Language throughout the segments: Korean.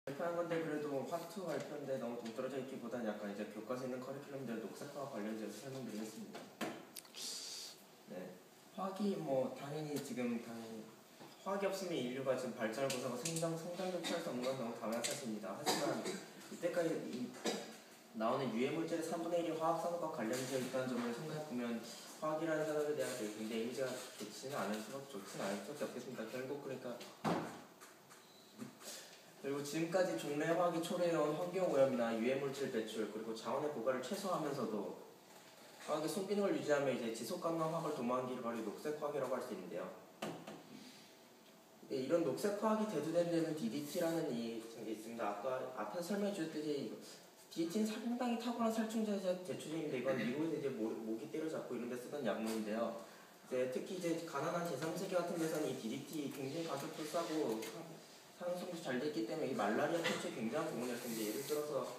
발표한 건데 그래도 화투 발표인데 너무 동떨어져 있기보다는 약간 이제 교과서에 있는 커리큘럼들 녹색화와 관련해서 설명드리겠습니다. 네, 화학이 뭐 당연히 화학이 없으면 인류가 지금 발전을 보상하고 성장도 취할 수 없는 건 너무 당연한 사실입니다. 하지만 이때까지 나오는 유해 물질의 3분의 1이 화학 산업과 관련되어 있다는 점을 생각해보면 화학이라는 산업에 대한 굉장히 이미지가 좋지는 않을 수밖에 없겠습니다. 그리고 지금까지 종래 화학이 초래해온 환경오염이나 유해물질 배출 그리고 자원의 고갈을 최소화하면서도 화학의 순기능을 유지하며 이제 지속가능한 화학을 도모한 길이 바로 녹색화학이라고 할 수 있는데요. 이런 녹색화학이 대두된 데는 DDT라는 게 있습니다. 아까 앞에서 설명해 주셨듯이 DDT는 상당히 탁월한 살충제 제초제인데 이건 미국에서 이제 모기 때려잡고 이런 데 쓰던 약물인데요. 특히 이제 가난한 제3세계 같은 데서는 이 DDT 굉장히 가격도 싸고 사용성도 잘 됐기 때문에 이 말라리아 퇴치에 굉장한 공헌을 했는데 예를 들어서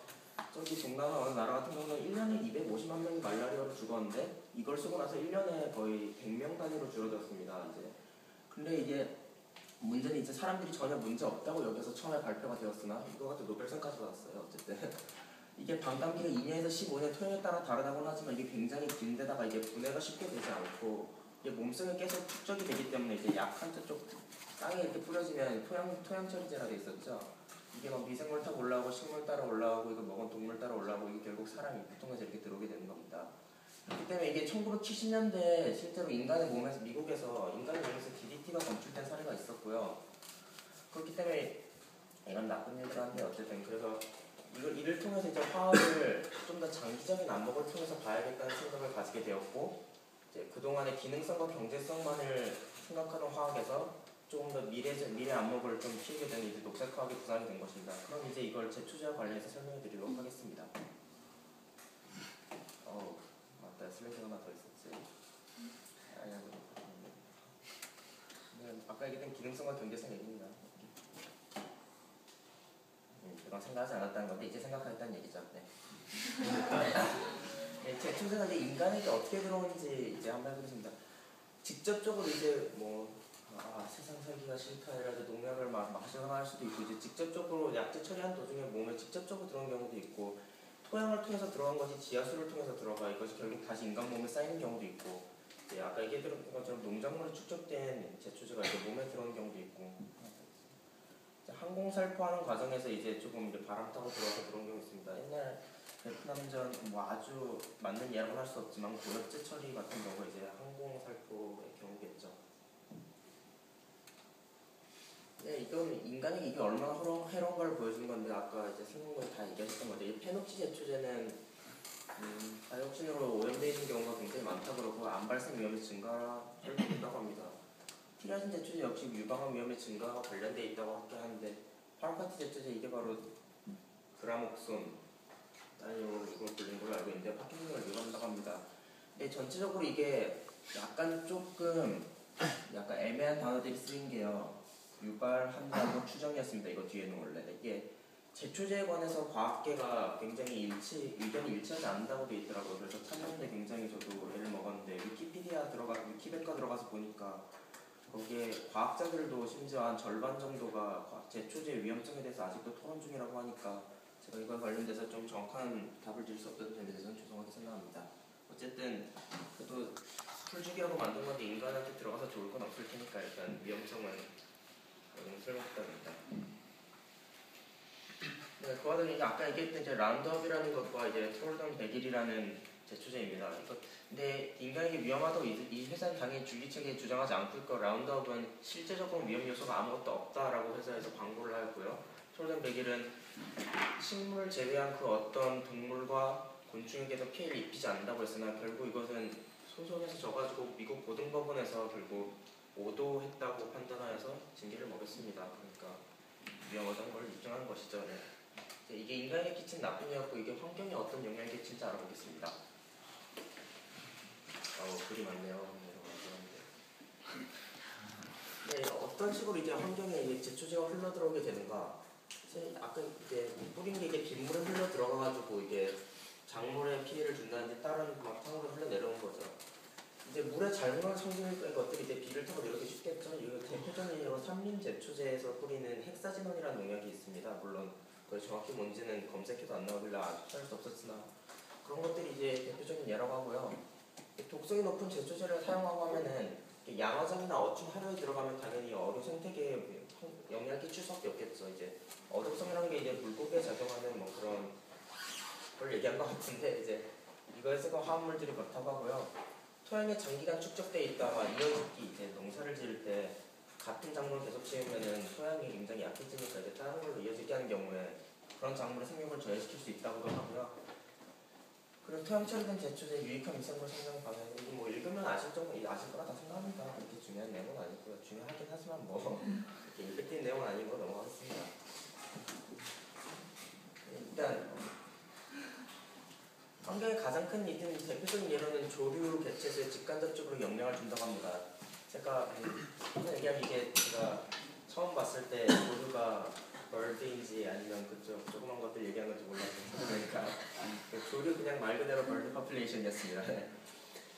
저기 동남아 어느 나라 같은 경우는 1년에 250만 명이 말라리아로 죽었는데 이걸 쓰고 나서 1년에 거의 100명 단위로 줄어들었습니다. 근데 이게 문제는 이제 사람들이 전혀 문제 없다고 여기서 처음에 발표가 되었으나 이거 같은 노벨상까지 받았어요. 어쨌든 이게 반감기가 2년에서 15년 토양에 따라 다르다고는 하지만 이게 굉장히 긴데다가 이게 분해가 쉽게 되지 않고 이게 몸속에 계속 축적이 되기 때문에 이제 약한 쪽 땅에 이렇게 뿌려지면 토양 처리제라 돼 있었죠. 이게 막 미생물 타고 올라오고 식물 따라 올라오고 이거 먹은 동물 따라 올라오고 이게 결국 사람이 보통에서 이렇게 들어오게 되는 겁니다. 그렇기 때문에 이게 1970년대에 실제로 인간의 몸에서 DDT가 검출된 사례가 있었고요. 그렇기 때문에 이런 나쁜 일들 한데 어쨌든 그래서 이를 통해서 이제 화학을 좀 더 장기적인 안목을 통해서 봐야겠다는 생각을 가지게 되었고 이제 그동안의 기능성과 경제성만을 생각하는 화학에서 조금 더 미래 안목을 좀 키우게 되는 이제 녹색화학이 구상이 된 것입니다. 그럼 이제 이걸 제초제와 관련해서 설명해 드리도록 하겠습니다. 맞다. 슬라이드가 하나 더 있었지. 아까 얘기했던 기능성과 경제성 얘기입니다. 그건 생각하지 않았다는 건데 이제 생각하겠다는 얘기죠. 네. 네, 제초제가 이제 인간에게 어떻게 들어오는지 이제 한번 해보겠습니다. 직접적으로 이제 세상 살기가 싫다 이래서 농약을 마시거나 할 수도 있고 이제 직접적으로 약제 처리한 도중에 몸에 직접적으로 들어온 경우도 있고 토양을 통해서 들어간 것이 지하수를 통해서 들어가 이것이 결국 다시 인간 몸에 쌓이는 경우도 있고 아까 얘기했던 것처럼 농작물에 축적된 제초제가 이제 몸에 들어오는 경우도 있고 항공살포하는 과정에서 이제 조금 이제 바람 타고 들어와서 그런 경우 있습니다. 옛날 베트남전 아주 맞는 예라고는 할 수 없지만 고엽제 처리 같은 경우가 이제 항공살포의 경우겠죠. 네, 이건 인간에게 이게 얼마나 해로운 걸 보여준 건데 아까 이제 승무원이 다 얘기하셨던 건데 이 페녹시 제초제는 다이옥신으로 오염되어 있는 경우가 굉장히 많다 그러고 암 발생 위험이 증가한다고 합니다. 티라진 제초제 역시 유방암 위험의 증가와 관련되어 있다고 하는데 파라파티 제초제 이게 바로 그라목손 이걸 불리는 걸로 알고 있는데 파킨슨을 유발한다고 합니다. 근데 전체적으로 이게 약간 애매한 단어들이 쓰인 게요. 유발한다는 추정이었습니다. 이거 뒤에는 원래 이게 제초제에 관해서 과학계가 굉장히 의견이 일치하지 않는다고 되어 있더라고요. 그래서 찾는데 굉장히 저도 애를 먹었는데 위키백과 들어가서 보니까 거기에 과학자들도 심지어 한 절반 정도가 제초제의 위험성에 대해서 아직도 토론 중이라고 하니까 제가 이거에 관련돼서 좀 정확한 답을 드릴 수 없던 점에 대해서는 죄송하게 생각합니다. 어쨌든 그래도 풀주기하고 만든 건데 인간한테 들어가서 좋을 건 없을 테니까 일단 위험성은 쓸모없답니다. 네, 그와 달리 아까 얘기했던 이제 라운드업이라는 것과 이제 톨던 100일이라는 제초제입니다. 근데 인간에게 위험하다고 이 회사는 당연히 줄기차게 주장하지 않고 있고 라운드업은 실제적으로 위험 요소가 아무것도 없다라고 회사에서 광고를 하였고요. 톨던 100일은 식물을 제외한 그 어떤 동물과 곤충에게도 피해를 입히지 않는다고 했으나 결국 이것은 소송에서 져가지고 미국 고등법원에서 결국 오도했다고 판단하여서 징계를 먹였습니다. 그러니까 위험하다는 걸 입증한 것이죠. 네. 이게 인간에게 끼친 나쁜 이었고 이게 환경에 어떤 영향을 끼칠지 알아보겠습니다. 글이 많네요. 네, 어떤 식으로 이제 환경에 이제 제초제가 흘러 들어오게 되는가? 아까 이제 뿌린 게 이게 빗물에 흘러 들어가가지고 이게 작물에 피해를 준다든지 다른 탕으로 흘러 내려온 거죠. 이제 물에 잘못한 성질의 것들이 이제 비를 타고 내려오기 쉽겠죠. 이 대표적인 예로 삼림 제초제에서 뿌리는 헥사진원이라는 농약이 있습니다. 물론 그게 정확히 뭔지는 검색해도 안 나오길래 찾을 수 없었으나 그런 것들이 이제 대표적인 예라고 하고요. 독성이 높은 제초제를 사용하고 하면은 양어장이나 어촌 하류에 들어가면 당연히 어류 생태계에 영향을 끼칠 수밖에 없겠죠. 이제 어독성이라는 게 이제 물고기에 작용하는 뭐 그런 걸 얘기한 것 같은데 이제 이거에서 화합물들이 그렇다고 하고요. 토양에 장기간 축적돼 있다가 이어짓기 이제 농사를 지을 때 같은 작물을 계속 지으면은 토양이 굉장히 약해지니까 이제 다른 걸로 이어지게 하는 경우에 그런 작물의 생명을 저해시킬 수 있다고도 하고요. 그리고 토양 처리된 제초제 유익한 미생물 생명 방향 뭐 읽으면 아실 거라 다 생각합니다. 그렇게 중요한 내용은 아니고요. 중요하긴 하지만 뭐 이렇게 읽을 내용은 아니고 넘어가겠습니다. 일단 환경에 가장 큰 이든 대표적인 예로는 조류 개체수에 직간접적으로 영향을 준다고 합니다. 제가 항상 얘기하면 이게 제가 처음 봤을 때 조류가 벌드인지 아니면 그쪽 조그만 것들 얘기한 건지 몰랐는데 그러니까 조류 그냥 말 그대로 벌드 퍼플레이션이었습니다.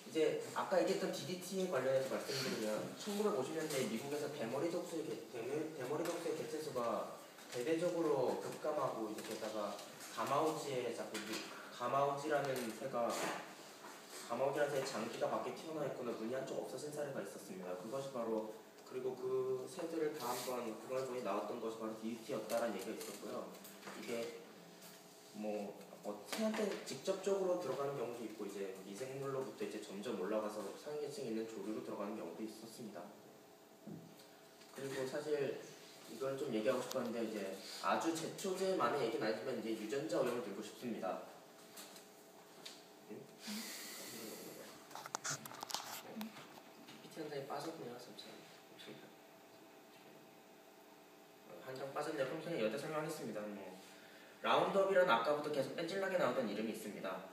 이제 아까 얘기했던 DDT에 관련해서 말씀드리면 1950년대 미국에서 대머리 독수의 개체수가 대대적으로 급감하고 이제 게다가 가마우지라는 새가 장기가 밖에 튀어나와 있거나 눈이 한쪽 없어진 사례가 있었습니다. 그것이 바로 그리고 그 새들을 다 한번 그걸 나왔던 것이 바로 DDT였다라는 얘기가 있었고요. 이게 뭐 새한테 직접적으로 들어가는 경우도 있고 이제 미생물로부터 이제 점점 올라가서 상위계층에 있는 조류로 들어가는 경우도 있었습니다. 그리고 사실 이걸 좀 얘기하고 싶었는데 이제 아주 제초제만의 얘기는 아니지만 이제 유전자 오염을 들고 싶습니다. PPT 한 장이 빠졌네요. 한 장 빠졌네요. 그럼 그냥 여기다 설명하겠습니다. 라운드업이라는 아까부터 계속 뺀질나게 나오던 이름이 있습니다.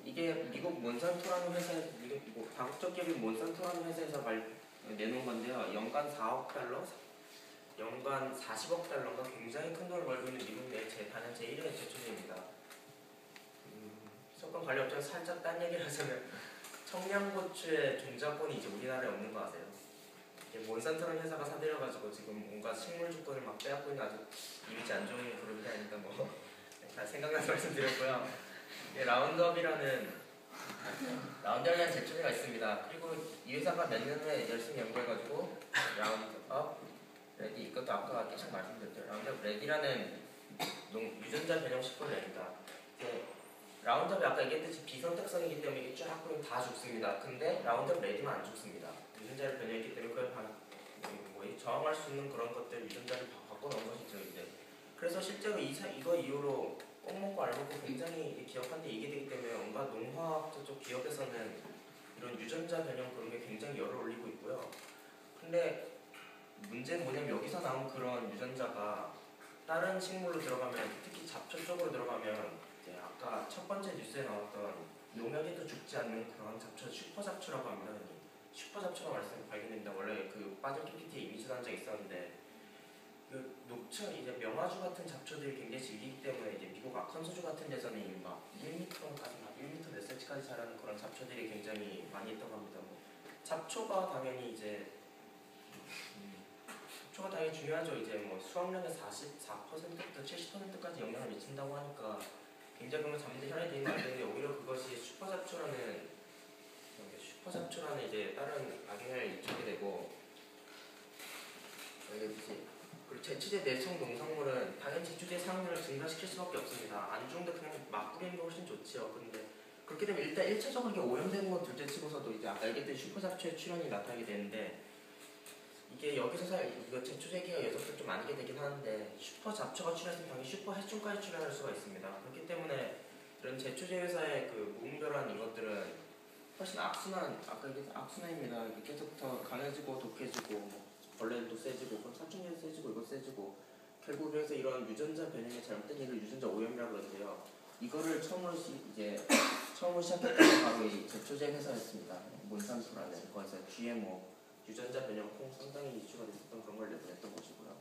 이게 미국 몬산토라는 다국적 기업인 몬산토라는 회사에서 내놓은 건데요. 연간 4억 달러, 연간 40억 달러가 굉장히 큰 돈을 벌고 있는 미국 내 단연 제1의 제초제입니다. 조건 관련 업체는 살짝 딴 얘기를 하자면 청양고추의 종자권이 이제 우리나라에 없는 거 아세요? 몬산토라는 회사가 사들여가지고 지금 뭔가 식물 주권을 막 빼앗고 있는 아주 이미지 안 좋은 그룹이 아닌가 다 생각나서 말씀드렸고요. 라운드업이라는 제초제가 있습니다. 그리고 이 회사가 몇 년 후에 열심히 연구해가지고 라운드업 레디 이것도 아까 계속 말씀드렸죠. 라운드업 레디라는 유전자 변형 식품을 냅니다. 라운드업이 아까 얘기했듯이 비선택성이기 때문에 이게 쫙 뿌리면 다 죽습니다. 근데 라운드업 레디만 안 죽습니다. 유전자를 변형했기 때문에 그걸 저항할 수 있는 그런 것들 유전자를 바꿔놓은 것이죠. 이제 그래서 실제로 이거 이후로 꼭 먹고 알 먹고 굉장히 기억하는데 이게 되기 때문에 온갖 농화학 쪽 기업에서는 이런 유전자 변형 그런 게 굉장히 열을 올리고 있고요. 근데 문제는 뭐냐면 여기서 나온 그런 유전자가 다른 식물로 들어가면 특히 잡초 쪽으로 들어가면 이제 아까 첫 번째 뉴스에 나왔던 농약에도 죽지 않는 그런 잡초 슈퍼잡초라고 합니다. 슈퍼잡초가 발견됩니다. 원래 그 빠진 PPT에 이미지 한 장 있었는데 그 녹차 이제 명아주 같은 잡초들이 굉장히 질기기 때문에 이제 미국 아칸소주 같은 데서는 막 1m까지 1m 몇 cm까지 자라는 그런 잡초들이 굉장히 많이 있다고 합니다. 잡초가 당연히 중요하죠. 이제 수확량의 44%부터 70%까지 영향을 미친다고 하니까 굉장히 그런 잠재 현에 되는 안 되는데 오히려 그것이 슈퍼잡초라는 이제 다른 악영향을 미치게 되고 그리고 제초제 내성 농산물은 당연히 제초제 사용량을 증가시킬 수밖에 없습니다. 안 좋은데 그냥 막 뿌리는 게 훨씬 좋지요. 그런데 그렇게 되면 일단 1차적으로 이게 오염되는 건 둘째 치고서도 이제 아까 얘기했듯이 슈퍼잡초의 출현이 나타나게 되는데 이게 여기서 이거 제초제기가 녀석들 좀 아니게 되긴 하는데 슈퍼잡초가 출현했으면 당연히 슈퍼해충까지 출현할 수가 있습니다. 그렇기 때문에 이런 제초제 회사의 그 무분별한 이것들은 훨씬 아까 얘기했던 악순환입니다. 계속부터 강해지고 독해지고 벌레도 세지고 그럼 살충제도 세지고 이거 세지고 결국 그래서 이런 유전자 변형의 잘못된 얘기를 유전자 오염이라고 그러는데요. 이거를 처음으로 시작했던 게 바로 이 제초제 회사였습니다. 몬산토라는 거기서 GMO 유전자 변형 콩 상당히 이슈가 됐었던 그런 걸 내보냈던 것이고요.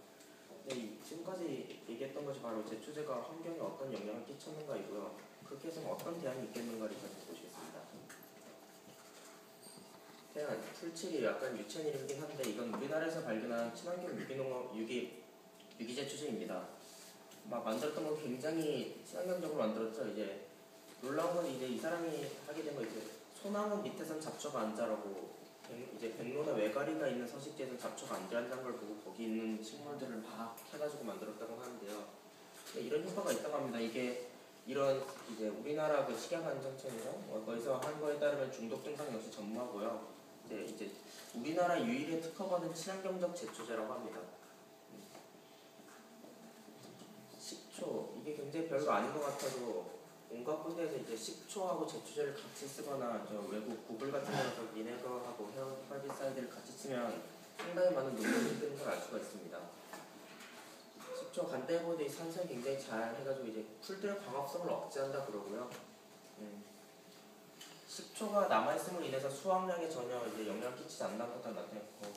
근데 지금까지 얘기했던 것이 바로 제초제가 환경에 어떤 영향을 끼쳤는가이고요. 그렇게 해서 어떤 대안이 있겠는가를 가지고 보시겠습니다. 그냥 풀칠이 약간 유치한 이름이긴 한데 이건 우리나라에서 발견한 친환경 유기 제초제입니다. 막 만들었던 건 굉장히 친환경적으로 만들었죠. 이제 놀라운 건 이제 이 사람이 하게 된 거 이제 소나무 밑에선 잡초가 안 자라고 이제 백로나 외가리가 있는 서식지에선 잡초가 안 자란다는 걸 보고 거기 있는 식물들을 막 해가지고 만들었다고 하는데요. 이런 효과가 있다고 합니다. 이게 이런 이제 우리나라 그 식약안전청이랑 거기서 한 거에 따르면 중독 증상 역시 전무하고요. 이제 우리나라 유일의 특허받은 친환경적 제초제라고 합니다. 식초 이게 굉장히 별거 아닌 것 같아도 온갖 군데에서 이제 식초하고 제초제를 같이 쓰거나 저 외국 구글 같은 데서 비네거하고 헤어바이비사이드를 같이 쓰면 상당히 많은 농도를 뜨는 걸 알 수가 있습니다. 식초 간단히 산성이 굉장히 잘 해가지고 이제 풀들의 광합성을 억제한다 그러고요. 식초가 남아있음으로 인해서 수확량에 전혀 이제 영향을 끼치지 않는다는 것도 나타냈고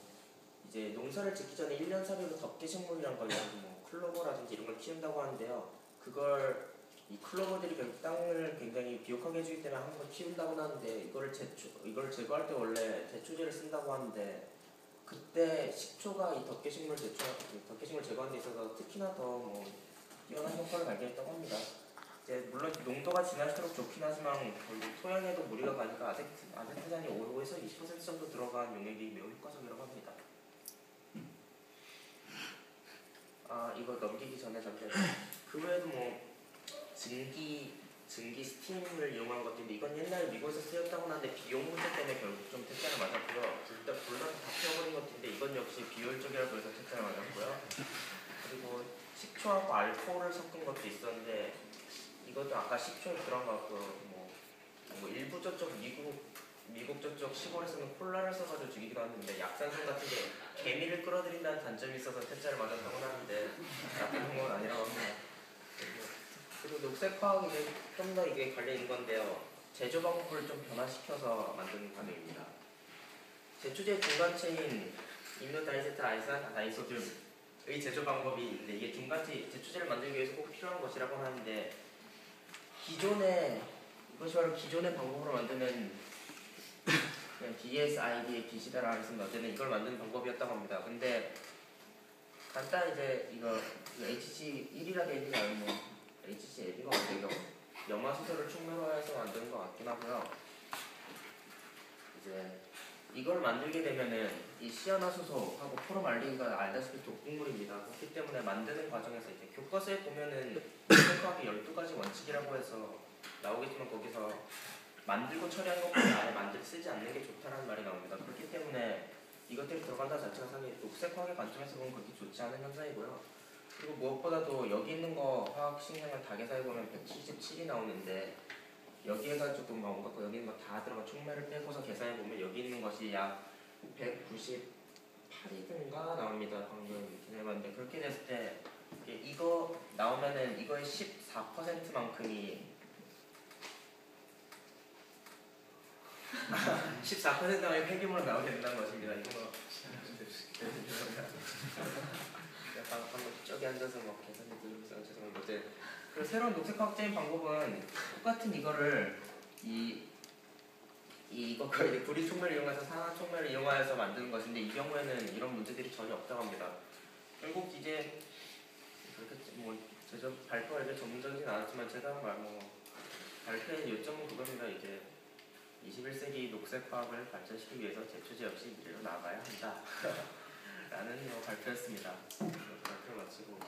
이제 농사를 짓기 전에 1년 살이로 덮개 식물이란 걸 뭐 클로버라든지 이런 걸 키운다고 하는데요. 그걸 이 클로버들이 땅을 굉장히 비옥하게 해주기 때문에 한번 키운다고 하는데 이걸 제거할 때 원래 제초제를 쓴다고 하는데 그때 식초가 이 덮개식물 제거하는 데 있어서 특히나 더 뭐 뛰어난 효과를 발견했다고 합니다. 이제 물론 농도가 진할수록 좋긴 하지만 토양에도 무리가 가니까 아세트산이 5에서 20% 정도 들어간 용액이 매우 효과적이라고 합니다. 이거 넘기기 전에 잠깐 그 외에도 뭐 증기 스팀을 이용한 것들인데 이건 옛날에 미국에서 쓰였다고 하는데 비용 문제 때문에 결국 좀 퇴짜를 맞았고요. 불러서 다 태워버린 것인데 이건 역시 비효율적이라고 해서 퇴짜를 맞았고요. 그리고 식초하고 알코올을 섞은 것도 있었는데 이것도 아까 식초에 들어간 것 같고 뭐 일부 저쪽 미국 저쪽 시골에서는 콜라를 써가지고 죽이기도 하는데 약산성 같은 게 개미를 끌어들인다는 단점이 있어서 퇴짜를 맞았다고 하는데 나쁜 건 아니라고 합니다. 그리고 녹색화학이 좀 더 이게 관련 있는 건데요. 제조 방법을 좀 변화시켜서 만드는 과정입니다. 제초제 중간체인 임노다이제트 다이소듐의 제조 방법이 있는데 이게 중간체 제초제를 만들기 위해서 꼭 필요한 것이라고 하는데 이것이 바로 기존의 방법으로 만드는 그냥 BSID의 기시다라고 해서 어쨌든 이걸 만드는 방법이었다고 합니다. 근데 간단 이제 이거 HC1이라 되어 있는 게 아니면 HCL이가 어때요? 염화수소를 충분화해서 만드는 것 같긴 하고요. 이제 이걸 만들게 되면은 이 시아나수소하고 포름알데히드가 알다시피 독극물입니다. 그렇기 때문에 만드는 과정에서 이제 교과서에 보면은 녹색화학의 12가지 원칙이라고 해서 나오겠지만 거기서 만들고 처리한 것보다 아예 쓰지 않는 게 좋다라는 말이 나옵니다. 그렇기 때문에 이것들이 들어간다 자체가 상당히 녹색화학의 관점에서 보면 그렇게 좋지 않은 현상이고요. 그리고 무엇보다도 여기 있는 거 화학식량을 다계산해 보면 177이 나오는데 여기에가 조금 나온 것 같고 여기 있는 거 다 들어가 총매를 빼고서 계산해 보면 여기 있는 것이 약 198이든가 나옵니다. 방금 계산해봤는데 그렇게 됐을 때 이거 나오면은 이거의 14%만큼이 14%만의 폐기물로 나오게 된다는 것입니다. 이거 한번 저기 앉아서 막 계산해 드리면서 죄송합니다. 그리고 새로운 녹색화학적인 방법은 똑같은 이거를 이것과 이제 구리 촉매를 이용해서 산화 촉매를 이용하여서 만드는 것인데 이 경우에는 이런 문제들이 전혀 없다고 합니다. 결국 이제 그렇게 뭐 제가 발표가 이제 전문적이진 않았지만 제가 발표의 요점은 그겁니다. 이제 21세기 녹색화학을 발전시키기 위해서 제초제 역시 미래로 나아가야 한다. 라는 발표였습니다. 발표를 마치고